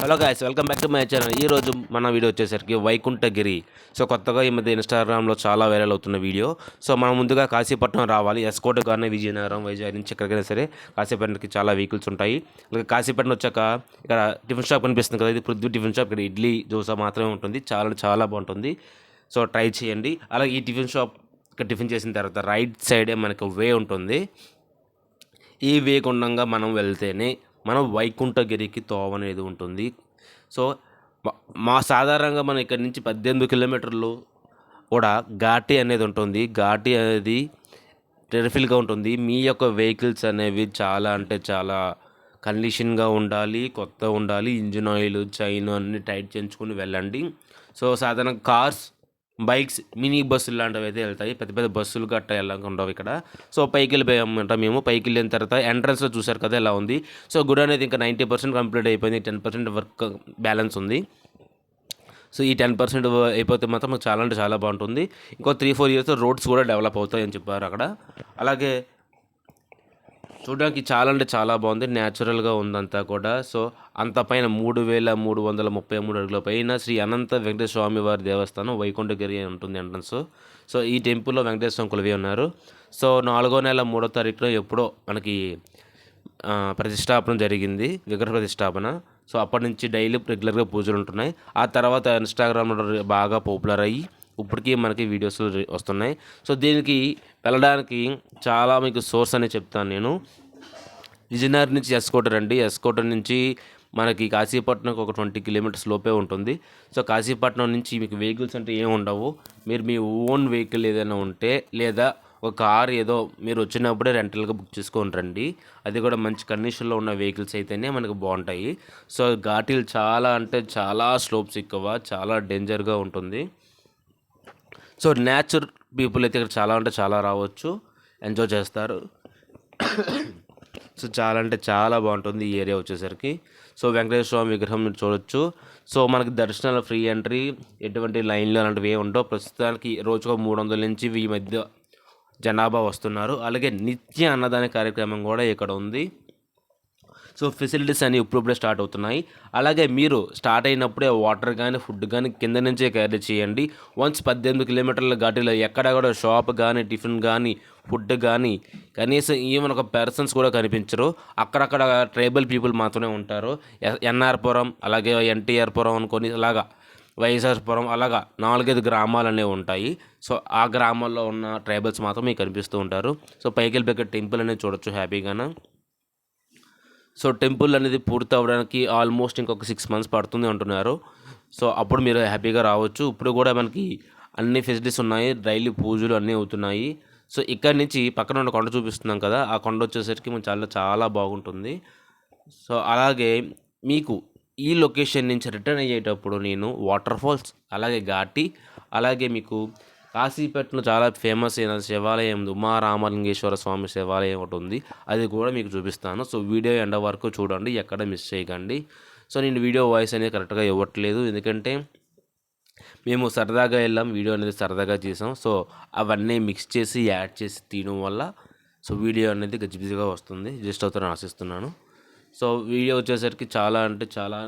Hello guys, welcome back to my channel. ఈరోజు మన video వచ్చేసరికి వైకుంఠగిరి. సో కొత్తగా ఈ మధ్య ఇన్స్టాగ్రామ్లో చాలా వైరల్ అవుతున్న వీడియో. సో మనం ముందుగా కాశీపట్నం రావాలి. ఎస్కోట్ కానీ విజయనగరం, వైజాగ్ నుంచి ఎక్కడికైనా సరే కాశీపట్నంకి చాలా వెహికల్స్ ఉంటాయి. అలాగే కాశీపట్నం వచ్చాక ఇక్కడ టిఫిన్ షాప్ కనిపిస్తుంది కదా, ఇది పృథ్వీ టిఫిన్ షాప్. ఇక్కడ ఇడ్లీ దోశ మాత్రమే ఉంటుంది, చాలా చాలా బాగుంటుంది. సో ట్రై చేయండి. అలాగే ఈ టిఫిన్ షాప్ ఇక్కడ టిఫిన్ చేసిన తర్వాత రైట్ సైడే మనకు వే ఉంటుంది. ఈ వే గుండంగా మనం వెళ్తేనే మనం వైకుంఠగిరికి తోవ అనేది ఉంటుంది. సో మా సాధారణంగా మనం ఇక్కడ నుంచి 18 కిలోమీటర్లు కూడా ఘాటీ అనేది ఉంటుంది. ఘాటీ అనేది టెరిఫిల్గా ఉంటుంది. మీ యొక్క వెహికల్స్ అనేవి చాలా అంటే చాలా కండిషన్గా ఉండాలి, కొత్త ఉండాలి. ఇంజిన్ ఆయిల్, చైన్ అన్ని టైట్ చేయించుకుని వెళ్ళండి. సో సాధారణంగా కార్స్, బైక్స్, మినీ బస్సులు లాంటివి అయితే వెళ్తాయి. పెద్ద పెద్ద బస్సులు గట్ట ఉండవు ఇక్కడ. సో పైకి వెళ్ళిపోయామంట. మేము పైకి వెళ్ళిన తర్వాత ఎంట్రన్స్లో చూసారు కదా ఎలా ఉంది. సో గుడి అనేది ఇంకా 90% కంప్లీట్ అయిపోయింది. 10% వర్క్ బ్యాలెన్స్ ఉంది. సో ఈ 10% అయిపోతే మాత్రం చాలా అంటే చాలా బాగుంటుంది. ఇంకో 3-4 ఇయర్స్ రోడ్స్ కూడా డెవలప్ అవుతాయని చెప్పారు అక్కడ. అలాగే చూడడానికి చాలా అంటే చాలా బాగుంది, న్యాచురల్గా ఉందంతా కూడా. సో అంత పైన 3333 అడుగుల పైన శ్రీ అనంత వెంకటేశ్వర స్వామి వారి దేవస్థానం వైకుంఠగిరి అని ఉంటుంది ఎంట్రన్స్. సో ఈ టెంపుల్లో వెంకటేశ్వర స్వామి కొలువై ఉన్నారు. సో 4వ నెల 3వ తారీఖున ఎప్పుడో మనకి ప్రతిష్టాపన జరిగింది, విగ్రహ ప్రతిష్టాపన. సో అప్పటి నుంచి డైలీ రెగ్యులర్గా పూజలు ఉంటున్నాయి. ఆ తర్వాత ఇన్స్టాగ్రామ్లో బాగా పాపులర్ అయ్యి ఇప్పటికీ మనకి వీడియోస్ వస్తున్నాయి. సో దీనికి వెళ్ళడానికి చాలా మీకు సోర్స్ అని చెప్తాను నేను. విజయనగరం నుంచి ఎస్కోట రండి. ఎస్కోట నుంచి మనకి కాశీపట్నంకి ఒక 20 కిలోమీటర్స్ లోపే ఉంటుంది. సో కాశీపట్నం నుంచి మీకు వెహికల్స్ అంటే ఏమి ఉండవు. మీరు మీ ఓన్ వెహికల్ ఏదైనా ఉంటే, లేదా ఒక కార్ ఏదో మీరు వచ్చినప్పుడే రెంటల్గా బుక్ చేసుకొని రండి. అది కూడా మంచి కండిషన్లో ఉన్న వెహికల్స్ అయితేనే మనకు బాగుంటాయి. సో ఘాటీలు చాలా అంటే చాలా స్లోప్స్ ఎక్కువ, చాలా డేంజర్గా ఉంటుంది. సో న్యాచురల్ పీపుల్ అయితే ఇక్కడ చాలా అంటే చాలా రావచ్చు, ఎంజాయ్ చేస్తారు. సో చాలా అంటే చాలా బాగుంటుంది ఈ ఏరియా వచ్చేసరికి. సో వెంకటేశ్వర స్వామి విగ్రహం మీరు చూడొచ్చు. సో మనకి దర్శనాలు ఫ్రీ ఎంట్రీ, ఎటువంటి లైన్లు అలాంటివి ఏమి ఉండవు. ప్రస్తుతానికి రోజుకు 300 నుంచి 1000 మధ్య జనాభా వస్తున్నారు. అలాగే నిత్య అన్నదాన కార్యక్రమం కూడా ఇక్కడ ఉంది. సో ఫెసిలిటీస్ అన్నీ ఇప్పుడిప్పుడే స్టార్ట్ అవుతున్నాయి. అలాగే మీరు స్టార్ట్ అయినప్పుడే వాటర్ కానీ ఫుడ్ కానీ కింద నుంచే క్యారీ చేయండి. వన్స్ 18 కిలోమీటర్ల ఘాటీలో ఎక్కడ కూడా షాప్ కానీ, టిఫిన్ కానీ, ఫుడ్ కానీ, కనీసం ఈవెన్ ఒక పర్సన్స్ కూడా కనిపించరు. అక్కడక్కడ ట్రైబల్ పీపుల్ మాత్రమే ఉంటారు. ఎన్ఆర్పురం, అలాగే ఎన్టీఆర్ పురం అనుకొని, అలాగా వైఎస్ఆర్పురం, అలాగా 4-5 గ్రామాలు అనేవి ఉంటాయి. సో ఆ గ్రామాల్లో ఉన్న ట్రైబల్స్ మాత్రం మీకు కనిపిస్తూ ఉంటారు. సో పైకి వెళ్ళిపోయి టెంపుల్ అనేది చూడొచ్చు హ్యాపీగాను. సో టెంపుల్ అనేది పూర్తి అవ్వడానికి ఆల్మోస్ట్ ఇంకొక 6 మంత్స్ పడుతుంది అంటున్నారు. సో అప్పుడు మీరు హ్యాపీగా రావచ్చు. ఇప్పుడు కూడా మనకి అన్ని ఫెసిలిటీస్ ఉన్నాయి, డైలీ పూజలు అన్నీ అవుతున్నాయి. సో ఇక్కడ నుంచి పక్కన ఉన్న కొండ చూపిస్తున్నాం కదా, ఆ కొండ వచ్చేసరికి మనకు చాలా చాలా బాగుంటుంది. సో అలాగే మీకు ఈ లొకేషన్ నుంచి రిటర్న్ అయ్యేటప్పుడు నేను వాటర్ ఫాల్స్, అలాగే ఘాటి, అలాగే మీకు కాశీపట్నంలో చాలా ఫేమస్ అయిన శివాలయం ఉమారామలింగేశ్వర స్వామి శివాలయం ఒకటి ఉంది, అది కూడా మీకు చూపిస్తాను. సో వీడియో ఎండ వరకు చూడండి, ఎక్కడ మిస్ చేయకండి. సో నేను వీడియో వాయిస్ అనేది కరెక్ట్గా ఇవ్వట్లేదు, ఎందుకంటే మేము సరదాగా వెళ్ళాం, వీడియో అనేది సరదాగా చేసాం. సో అవన్నీ మిక్స్ చేసి యాడ్ చేసి తీయడం వల్ల సో వీడియో అనేది గజిబిజిగా వస్తుంది. జస్ట్ అవుతారని ఆశిస్తున్నాను. సో వీడియో వచ్చేసరికి చాలా అంటే చాలా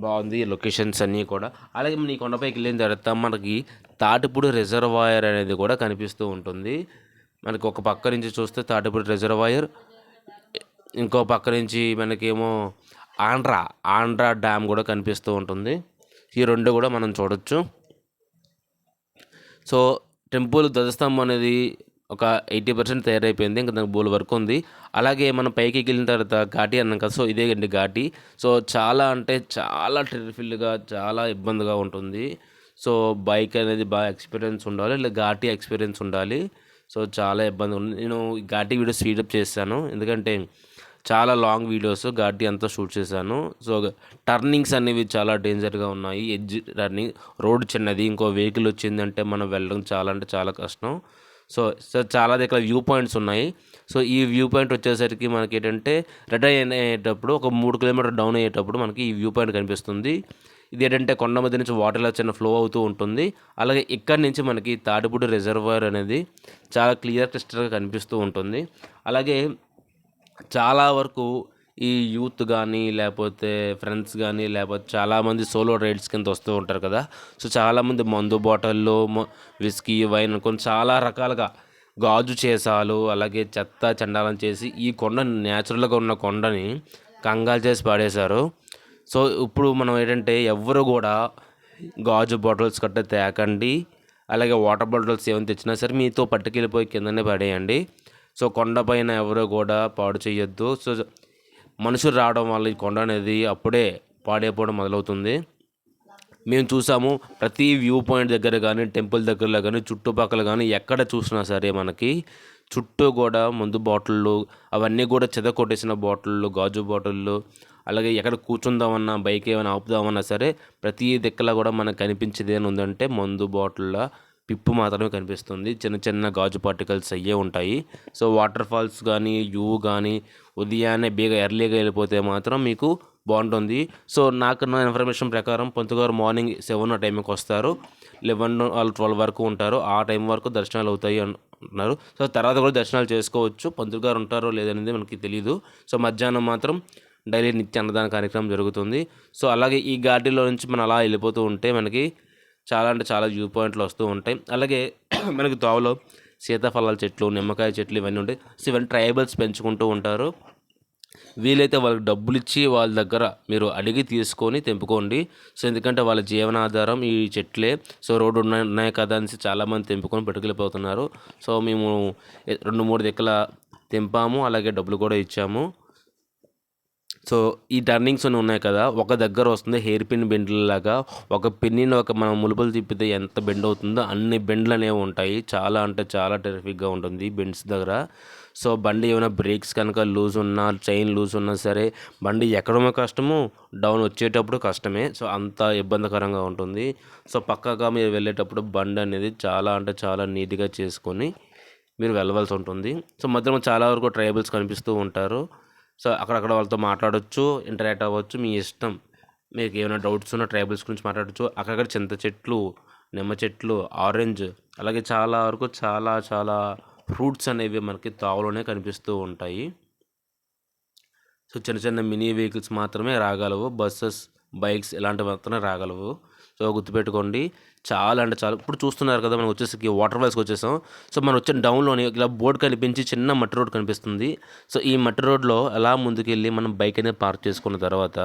బాగుంది, లొకేషన్స్ అన్నీ కూడా. అలాగే మన ఈ కొండపైకి వెళ్ళిన తర్వాత మనకి తాటిపూడి రిజర్వాయర్ అనేది కూడా కనిపిస్తూ ఉంటుంది. మనకి ఒక పక్క నుంచి చూస్తే తాటిపూడి రిజర్వాయర్, ఇంకో పక్క నుంచి మనకేమో ఆంధ్రా డ్యామ్ కూడా కనిపిస్తూ ఉంటుంది. ఈ రెండు కూడా మనం చూడొచ్చు. సో టెంపుల్ ధ్వజస్తంభం అనేది ఒక 80% తయారైపోయింది, ఇంకా దానికి బోల్ వర్క్ ఉంది. అలాగే మనం పైకి వెళ్ళిన తర్వాత ఘాటి అన్నాం కదా, సో ఇదే అండి ఘాటి. సో చాలా అంటే చాలా టెరిఫిల్గా, చాలా ఇబ్బందిగా ఉంటుంది. సో బైక్ అనేది బాగా ఎక్స్పీరియన్స్ ఉండాలి, లేదా ఘాటి ఎక్స్పీరియన్స్ ఉండాలి. సో చాలా ఇబ్బంది ఉంది. నేను ఘాటి వీడియో స్పీడప్ చేశాను, ఎందుకంటే చాలా లాంగ్ వీడియోస్ ఘాటి అంతా షూట్ చేశాను. సో టర్నింగ్స్ అనేవి చాలా డేంజర్గా ఉన్నాయి. ఎడ్జ్ టర్నింగ్, రోడ్ చిన్నది, ఇంకో వెహికల్ వచ్చిందంటే మనం వెళ్ళడం చాలా అంటే చాలా కష్టం. సో చాలా దగ్గర వ్యూ పాయింట్స్ ఉన్నాయి. సో ఈ వ్యూ పాయింట్ వచ్చేసరికి మనకి ఏంటంటే రిటర్న్ అయ్యేటప్పుడు ఒక 3 కిలోమీటర్ డౌన్ అయ్యేటప్పుడు మనకి ఈ వ్యూ పాయింట్ కనిపిస్తుంది. ఇది ఏంటంటే కొండ మధ్య నుంచి వాటర్ ఇలా చిన్న ఫ్లో అవుతూ ఉంటుంది. అలాగే ఇక్కడి నుంచి మనకి తాటిపూడి రిజర్వాయర్ అనేది చాలా క్లియర్ క్రిస్టల్గా కనిపిస్తూ ఉంటుంది. అలాగే చాలా వరకు ఈ యూత్ కానీ లేకపోతే ఫ్రెండ్స్ కానీ లేకపోతే చాలామంది సోలో రైడ్స్ కింద వస్తూ ఉంటారు కదా. సో చాలామంది మందు బాటిళ్ళు విస్కీ వైన్ కొన్ని చాలా రకాలుగా గాజు చేసాలు అలాగే చెత్త చండాలం చేసి ఈ కొండ న్యాచురల్గా ఉన్న కొండని కంగాలు చేసి పాడేశారు. సో ఇప్పుడు మనం ఏంటంటే ఎవరు కూడా గాజు బాటిల్స్ కట్ట తేకండి. అలాగే వాటర్ బాటిల్స్ ఏమైనా తెచ్చినా సరే మీతో పట్టుకెళ్ళిపోయి కిందనే పడేయండి. సో కొండపైన ఎవరు కూడా పాడు చేయొద్దు. సో మనుషులు రావడం వల్ల ఈ కొండ అనేది అప్పుడే పాడైపోవడం మొదలవుతుంది. మేము చూసాము ప్రతి వ్యూ పాయింట్ దగ్గర కానీ టెంపుల్ దగ్గరలో కానీ చుట్టుపక్కల కానీ ఎక్కడ చూసినా సరే మనకి చుట్టూ కూడా మందు బాటిళ్ళు అవన్నీ కూడా కొట్టేసిన బాటిళ్ళు గాజు బాటిళ్ళు అలాగే ఎక్కడ కూర్చుందామన్నా బైక్ ఏమైనా ఆపుదామన్నా సరే ప్రతి దిక్కులా కూడా మనకు కనిపించేది ఏమైనా ఉందంటే మందు బాటిళ్ళ పిప్పు మాత్రమే కనిపిస్తుంది. చిన్న చిన్న గాజు పార్టికల్స్ అయ్యే ఉంటాయి. సో వాటర్ ఫాల్స్ కానీ కానీ ఉదయాన్నే ఎర్లీగా వెళ్ళిపోతే మాత్రం మీకు బాగుంటుంది. సో నాకున్న ఇన్ఫర్మేషన్ ప్రకారం పంతులు గారు మార్నింగ్ 7 టైంకి వస్తారు, 11 12 వరకు ఉంటారు. ఆ టైం వరకు దర్శనాలు అవుతాయి అంటున్నారు. సో తర్వాత కూడా దర్శనాలు చేసుకోవచ్చు. పంతులు గారు ఉంటారో లేదనేది మనకి తెలియదు. సో మధ్యాహ్నం మాత్రం డైలీ నిత్య అన్నదాన కార్యక్రమం జరుగుతుంది. సో అలాగే ఈ ఘాటీలో నుంచి మనం అలా వెళ్ళిపోతూ ఉంటే మనకి చాలా అంటే చాలా వ్యూ పాయింట్లు వస్తూ ఉంటాయి. అలాగే మనకి తోవలో సీతాఫలాల చెట్లు నిమ్మకాయ చెట్లు ఇవన్నీ ఉంటాయి. సో ఇవన్నీ ట్రైబల్స్ పెంచుకుంటూ ఉంటారు. వీలైతే వాళ్ళకి డబ్బులు ఇచ్చి వాళ్ళ దగ్గర మీరు అడిగి తీసుకొని తెంపుకోండి. సో ఎందుకంటే వాళ్ళ జీవనాధారం ఈ చెట్లే. సో రోడ్డు ఉన్నాయి కదా అనేసి చాలామంది తెంపుకొని పట్టుకెళ్ళిపోతున్నారు. సో మేము 2-3 దిక్కుల తెంపాము, అలాగే డబ్బులు కూడా ఇచ్చాము. సో ఈ టర్నింగ్స్ అని ఉన్నాయి కదా, ఒక దగ్గర వస్తుంది హెయిర్ పిన్ బెండ్లాగా. ఒక పిన్నిని మనం ములుపులు తిప్పితే ఎంత బెండ్ అవుతుందో అన్ని బెండ్లు అనేవి ఉంటాయి. చాలా అంటే చాలా టెరిఫిక్గా ఉంటుంది బెండ్స్ దగ్గర. సో బండి ఏమైనా బ్రేక్స్ కనుక లూజ్ ఉన్నా చైన్ లూజ్ ఉన్నా సరే బండి ఎక్కడమో కష్టము, డౌన్ వచ్చేటప్పుడు కష్టమే. సో అంత ఇబ్బందికరంగా ఉంటుంది. సో పక్కాగా మీరు వెళ్ళేటప్పుడు బండి అనేది చాలా అంటే చాలా నీట్గా చేసుకొని మీరు వెళ్ళవలసి ఉంటుంది. సో మధ్యలో చాలా వరకు ట్రైబల్స్ కనిపిస్తూ ఉంటారు. సో అక్కడక్కడ వాళ్ళతో మాట్లాడవచ్చు, ఇంటరాక్ట్ అవ్వచ్చు, మీ ఇష్టం. మీకు ఏమైనా డౌట్స్ ఉన్న ట్రైబల్స్ గురించి మాట్లాడచ్చు. అక్కడక్కడ చింత చెట్లు, నిమ్మ చెట్లు, ఆరెంజ్ అలాగే చాలా వరకు చాలా చాలా ఫ్రూట్స్ అనేవి మనకి తావులోనే కనిపిస్తూ ఉంటాయి. సో చిన్న చిన్న మినీ వెహికల్స్ మాత్రమే రాగలవు. బస్సెస్, బైక్స్ ఇలాంటివి మాత్రమే రాగలవు. సో గుర్తుపెట్టుకోండి. చాలా అంటే చాలా ఇప్పుడు చూస్తున్నారు కదా, మనం వచ్చేసి వాటర్ ఫాల్స్కి వచ్చేసాం. సో మనం వచ్చిన డౌన్లోని ఇలా బోర్డు కనిపించి చిన్న మట్టి రోడ్ కనిపిస్తుంది. సో ఈ మట్టి రోడ్లో అలా ముందుకెళ్ళి మనం బైక్ అనేది పార్క్ చేసుకున్న తర్వాత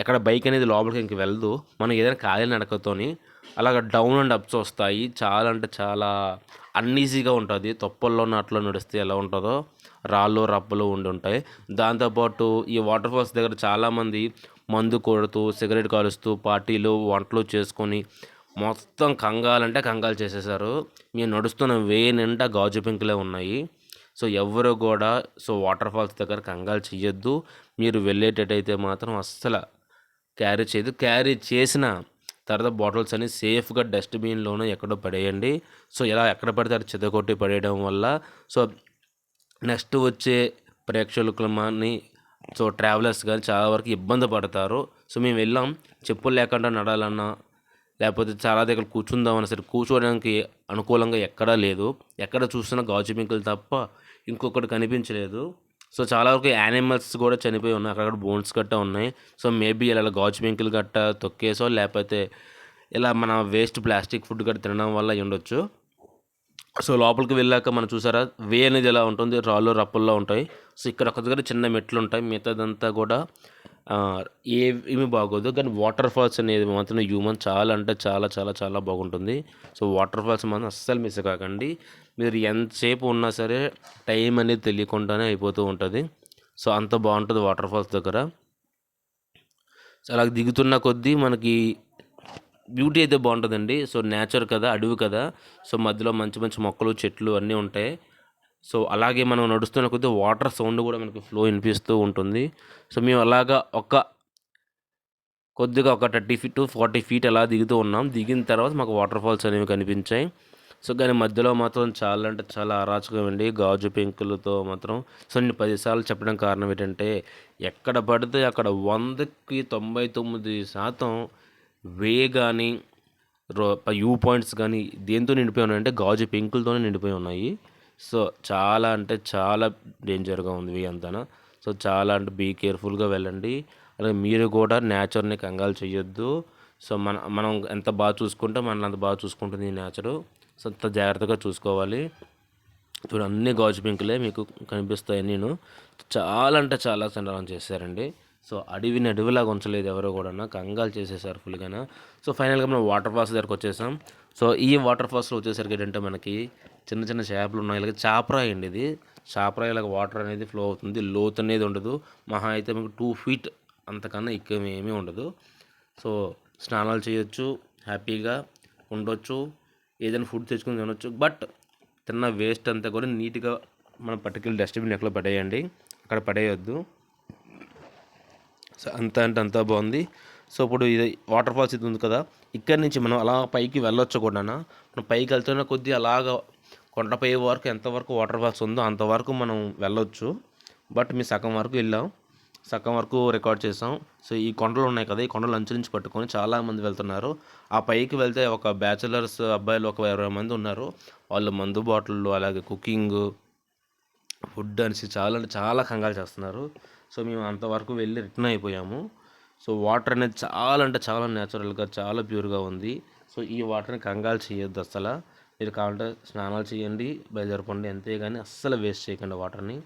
ఎక్కడ బైక్ అనేది లోపలికి ఇంక వెళ్దు, మనం ఏదైనా ఖాళీ నడకతోని అలాగ డౌన్ అండ్ అప్స్ వస్తాయి. చాలా అంటే చాలా అన్ఈజీగా ఉంటుంది. తొప్పల్లో నాట్లో నడిస్తే ఎలా ఉంటుందో రాళ్ళు రప్పలు ఉండి ఉంటాయి. దాంతోపాటు ఈ వాటర్ ఫాల్స్ దగ్గర చాలామంది మందు కొడుతూ సిగరెట్ కాలుస్తూ పార్టీలు వంటలు చేసుకొని మొత్తం కంగాలంటే కంగాలు చేసేసారు. మేము నడుస్తున్న వే నిండా గాజు పెంకులే ఉన్నాయి. సో ఎవరు కూడా వాటర్ ఫాల్స్ దగ్గర కంగాలు చెయ్యొద్దు. మీరు వెళ్ళేటట్టయితే మాత్రం అస్సలు క్యారీ చేయదు. క్యారీ చేసిన తర్వాత బాటిల్స్ అన్ని సేఫ్గా డస్ట్బిన్లోనే ఎక్కడో పడేయండి. సో ఇలా ఎక్కడ పడితే అక్కడ చెదగొట్టి పడేయడం వల్ల సో నెక్స్ట్ వచ్చే ప్రేక్షకులు కానీ ట్రావెలర్స్ కానీ చాలా వరకు ఇబ్బంది పడతారు. సో మేము వెళ్ళాం, చెప్పులు లేకుండా నడాలన్నా లేకపోతే చాలా దగ్గర కూర్చుందామన్నా సరే కూర్చోవడానికి అనుకూలంగా ఎక్కడా లేదు. ఎక్కడ చూస్తున్నా గాజు పెంకులు తప్ప ఇంకొకటి కనిపించలేదు. సో చాలా వరకు యానిమల్స్ కూడా చనిపోయి ఉన్నాయి, అక్కడ బోన్స్ గట్ట ఉన్నాయి. సో మేబీ ఇలా గాజు పెంకులు గట్ట తొక్కేసో లేకపోతే ఇలా మన వేస్ట్ ప్లాస్టిక్ ఫుడ్ గట్ట తినడం వల్ల ఉండొచ్చు. సో లోపలికి వెళ్ళాక మనం చూసారా వే అనేది ఎలా ఉంటుంది, రాళ్ళు రప్పల్లో ఉంటాయి. సో ఇక్కడ ఒక దగ్గర చిన్న మెట్లు ఉంటాయి, మిగతాదంతా కూడా ఏమీ బాగోదు. కానీ వాటర్ ఫాల్స్ అనేది మాత్రం హ్యూమన్ చాలా అంటే చాలా చాలా చాలా బాగుంటుంది. సో వాటర్ ఫాల్స్ మాత్రం అస్సలు మిస్ కాకండి. మీరు ఎంతసేపు ఉన్నా సరే టైం అనేది తెలియకుండానే అయిపోతూ ఉంటుంది. సో అంత బాగుంటుంది వాటర్ ఫాల్స్ దగ్గర. సో అలా దిగుతున్న కొద్దీ మనకి బ్యూటీ అయితే బాగుంటుందండి. సో నేచర్ కదా, అడవి కదా. సో మధ్యలో మంచి మంచి మొక్కలు చెట్లు అన్నీ ఉంటాయి. సో అలాగే మనం నడుస్తున్న కొద్దీ వాటర్ సౌండ్ కూడా మనకి ఫ్లో వినిపిస్తూ ఉంటుంది. సో మేము అలాగా కొద్దిగా ఒక 30 feet to 40 feet అలా దిగుతూ ఉన్నాం. దిగిన తర్వాత మాకు వాటర్ ఫాల్స్ అనేవి కనిపించాయి. సో కానీ మధ్యలో మాత్రం చాలా అంటే చాలా అరాచకం అండి, గాజు పెంకులతో మాత్రం. సో నేను 10 సార్లు చెప్పడం కారణం ఏంటంటే ఎక్కడ పడితే అక్కడ 100కి 99% వే కానీ వ్యూ పాయింట్స్ కానీ దేంతో నిండిపోయి ఉన్నాయంటే గాజు పెంకులతోనే నిండిపోయి ఉన్నాయి. సో చాలా అంటే చాలా డేంజర్గా ఉంది వే అంతా. సో చాలా అంటే బీ కేర్ఫుల్గా వెళ్ళండి. అలాగే మీరు కూడా నేచర్ని కంగారు చేయొద్దు. సో మనం ఎంత బాగా చూసుకుంటే మనల్ని అంత బాగా చూసుకుంటుంది ఈ నేచరు. సో అంత జాగ్రత్తగా చూసుకోవాలి. చూడండి అన్ని గాజు పెంకులే మీకు కనిపిస్తాయి. నేను చాలా అంటే చాలా సందర్భం చేశారండి. సో అడవిని అడవిలాగా ఉంచలేదు ఎవరో కూడా, కంగాలు చేసేసారు ఫుల్గా. సో ఫైనల్గా మనం వాటర్ ఫాల్స్ దగ్గరకు వచ్చేసాం. సో ఈ వాటర్ ఫాల్స్లో వచ్చేసరికి ఏంటంటే మనకి చిన్న చిన్న చేపలు ఉన్నాయి. ఇలాగ చాపరాయి అండి ఇది. చాపరాయి ఇలాగ వాటర్ అనేది ఫ్లో అవుతుంది. లోతు అనేది ఉండదు. మహా అయితే మీకు 2 feet అంతకన్నా ఎక్కువ ఏమీ ఉండదు. సో స్నానాలు చేయొచ్చు, హ్యాపీగా ఉండొచ్చు, ఏదైనా ఫుడ్ తెచ్చుకొని తినొచ్చు. బట్ తిన్న వేస్ట్ అంతా కూడా నీట్గా మనం పట్టుకెళ్ళి డస్ట్బిన్ ఎక్కడ పడేయండి, అక్కడ పడేయొద్దు. సో అంతా అంటే అంతా బాగుంది. సో ఇప్పుడు ఇది వాటర్ ఫాల్స్ ఇది ఉంది కదా, ఇక్కడి నుంచి మనం అలా పైకి వెళ్ళొచ్చు కూడా. మనం పైకి వెళ్తున్న కొద్దీ అలాగ కొండపై వరకు ఎంతవరకు వాటర్ ఫాల్స్ ఉందో అంతవరకు మనం వెళ్ళొచ్చు. బట్ మేము సగం వరకు వెళ్ళాం, సగం వరకు రికార్డ్ చేసాం. సో ఈ కొండలు ఉన్నాయి కదా, ఈ కొండలు అంచు నుంచి పట్టుకొని చాలామంది వెళ్తున్నారు. ఆ పైకి వెళ్తే ఒక బ్యాచులర్స్ అబ్బాయిలు ఒక 20 మంది ఉన్నారు. వాళ్ళు మందు బాటిళ్ళు, అలాగే కుకింగ్, ఫుడ్ అనేసి చాలా అంటే చాలా కంగారు చేస్తున్నారు. సో మేము అంతవరకు వెళ్ళి రిటర్న్ అయిపోయాము. సో వాటర్ అనేది చాలా అంటే చాలా న్యాచురల్గా చాలా ప్యూర్గా ఉంది. సో ఈ వాటర్ని కంగారు చేయొద్దు అస్సలు. మీరు కావాలంటే స్నానాలు చేయండి, బయలుదేరపండి, అంతేగాని అస్సలు వేస్ట్ చేయకండి వాటర్ని.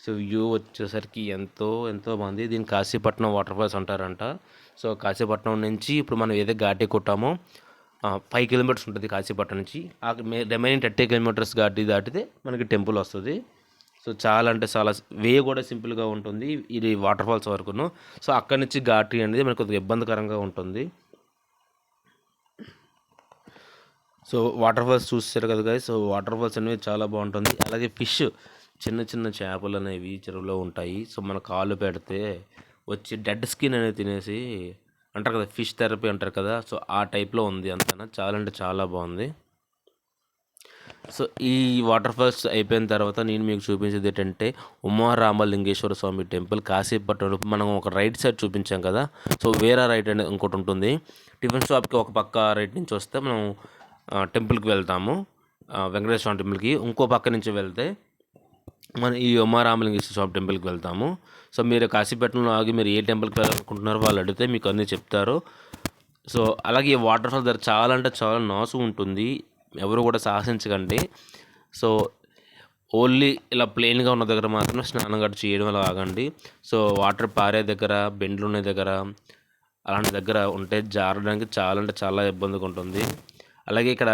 సో వ్యూ వచ్చేసరికి ఎంతో ఎంతో బాగుంది. దీన్ని కాశీపట్నం వాటర్ ఫాల్స్ అంటారంట. సో కాశీపట్నం నుంచి ఇప్పుడు మనం ఏదో ఘాటీ కొట్టామో 5 kilometers ఉంటుంది కాశీపట్నం నుంచి. ఆ రిమైనింగ్ 30 kilometers ఘాటీ దాటితే మనకి టెంపుల్ వస్తుంది. సో చాలా అంటే చాలా వే కూడా సింపుల్గా ఉంటుంది ఇది వాటర్ ఫాల్స్ వరకును. సో అక్కడి నుంచి ఘాటీ అనేది మనకు కొద్దిగా ఇబ్బందికరంగా ఉంటుంది. సో వాటర్ ఫాల్స్ చూసారు కదా గైస్. సో వాటర్ ఫాల్స్ అనేవి చాలా బాగుంటుంది. అలాగే ఫిష్, చిన్న చిన్న చేపలు అనేవి చెరువులో ఉంటాయి. సో మన కాళ్ళు పెడితే వచ్చి డెడ్ స్కిన్ అనేది తినేసి అంటారు కదా, ఫిష్ థెరపీ అంటారు కదా. సో ఆ టైప్లో ఉంది అంతా. చాలా అంటే చాలా బాగుంది. సో ఈ వాటర్ ఫాల్స్ అయిపోయిన తర్వాత నేను మీకు చూపించేది ఏంటంటే ఉమారామలింగేశ్వర స్వామి టెంపుల్ కాశీపట్నంలో. మనం ఒక రైట్ సైడ్ చూపించాం కదా, సో వేరే రైట్ అనేది ఇంకోటి ఉంటుంది. టిఫిన్ షాప్కి ఒక పక్క రైట్ నుంచి వస్తే మనం టెంపుల్కి వెళ్తాము, వెంకటేశ్వర స్వామి టెంపుల్కి. ఇంకో పక్క నుంచి వెళ్తే మనం ఈ ఉమారామలింగేశ్వర స్వామి టెంపుల్కి వెళ్తాము. సో మీరు కాశీపట్నంలో ఆగి మీరు ఏ టెంపుల్కి వెళ్ళాలనుకుంటున్నారో వాళ్ళు అడిగితే మీకు అన్నీ చెప్తారు. సో అలాగే ఈ వాటర్ ఫాల్ దగ్గర చాలా అంటే చాలా నాసు ఉంటుంది, ఎవరు కూడా సాహసించకండి. సో ఓన్లీ ఇలా ప్లెయిన్గా ఉన్న దగ్గర మాత్రం స్నానం గట్టు చేయడం అలా ఆగండి. సో వాటర్ పారే దగ్గర, బెండ్లు ఉన్న దగ్గర, అలాంటి దగ్గర ఉంటే జారడానికి చాలా అంటే చాలా ఇబ్బందిగా ఉంటుంది. అలాగే ఇక్కడ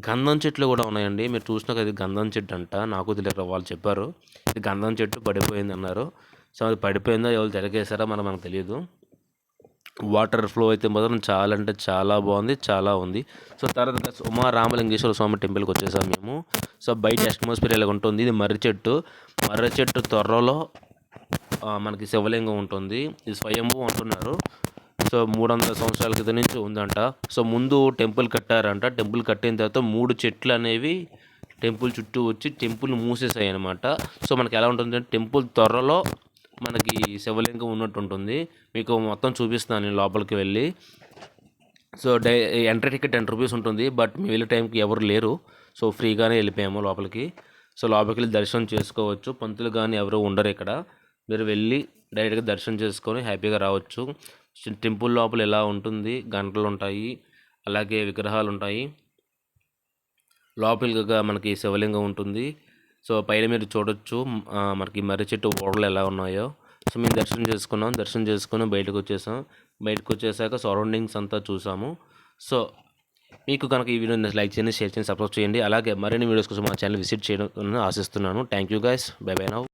గంధం చెట్లు కూడా ఉన్నాయండి. మీరు చూసినాక ఇది గంధం చెట్టు అంట, నాకు తెలియదు, వాళ్ళు చెప్పారు ఇది గంధం చెట్టు పడిపోయింది అన్నారు. సో అది పడిపోయిందో ఎవరు తిరగేశారో మనకు తెలియదు. వాటర్ ఫ్లో అయితే మాత్రం చాలా అంటే చాలా బాగుంది, చాలా ఉంది. సో తర్వాత ఉమారామలింగేశ్వర స్వామి టెంపుల్కి వచ్చేసాం మేము. సో బయట అట్మాస్ఫియర్ ఇలా ఉంటుంది. ఇది మర్రి చెట్టు త్వరలో మనకి శివలింగం ఉంటుంది. ఇది స్వయంభూ అంటున్నారు. సో 300 సంవత్సరాల క్రితం నుంచి ఉందంట. సో ముందు టెంపుల్ కట్టారంట. టెంపుల్ కట్టిన తర్వాత 3 చెట్లు అనేవి టెంపుల్ చుట్టూ వచ్చి టెంపుల్ మూసేసాయి అనమాట. సో మనకి ఎలా ఉంటుంది, టెంపుల్ త్వరలో మనకి శివలింగం ఉన్నట్టు ఉంటుంది. మీకు మొత్తం చూపిస్తున్నాను నేను లోపలికి వెళ్ళి. సో ఎంట్రీ టికెట్ 10 rupees ఉంటుంది. బట్ మేము వెళ్ళే టైంకి ఎవరు లేరు, సో ఫ్రీగానే వెళ్ళిపోయాము లోపలికి. సో లోపలికి వెళ్ళి దర్శనం చేసుకోవచ్చు. పంతులు కానీ ఎవరు ఉండరు ఇక్కడ. మీరు వెళ్ళి డైరెక్ట్గా దర్శనం చేసుకొని హ్యాపీగా రావచ్చు. టెంపుల్ లోపల ఎలా ఉంటుంది, గంటలు ఉంటాయి, అలాగే విగ్రహాలు ఉంటాయి. లోపలిగా మనకి శివలింగం ఉంటుంది. సో పైన మీరు చూడొచ్చు మనకి మర్రి చెట్టు ఓడలు ఎలా ఉన్నాయో. సో మేము దర్శనం చేసుకుని బయటకు వచ్చేసాక సరౌండింగ్స్ అంతా చూసాము. సో మీకు కనుక ఈ వీడియో లైక్ చేయండి, షేర్ చేయండి, సబ్స్క్రైబ్ చేయండి. అలాగే మరిన్ని వీడియోస్ కోసం మా ఛానల్ విజిట్ చేయడం ఆశిస్తున్నాను. Thank you guys, by by now.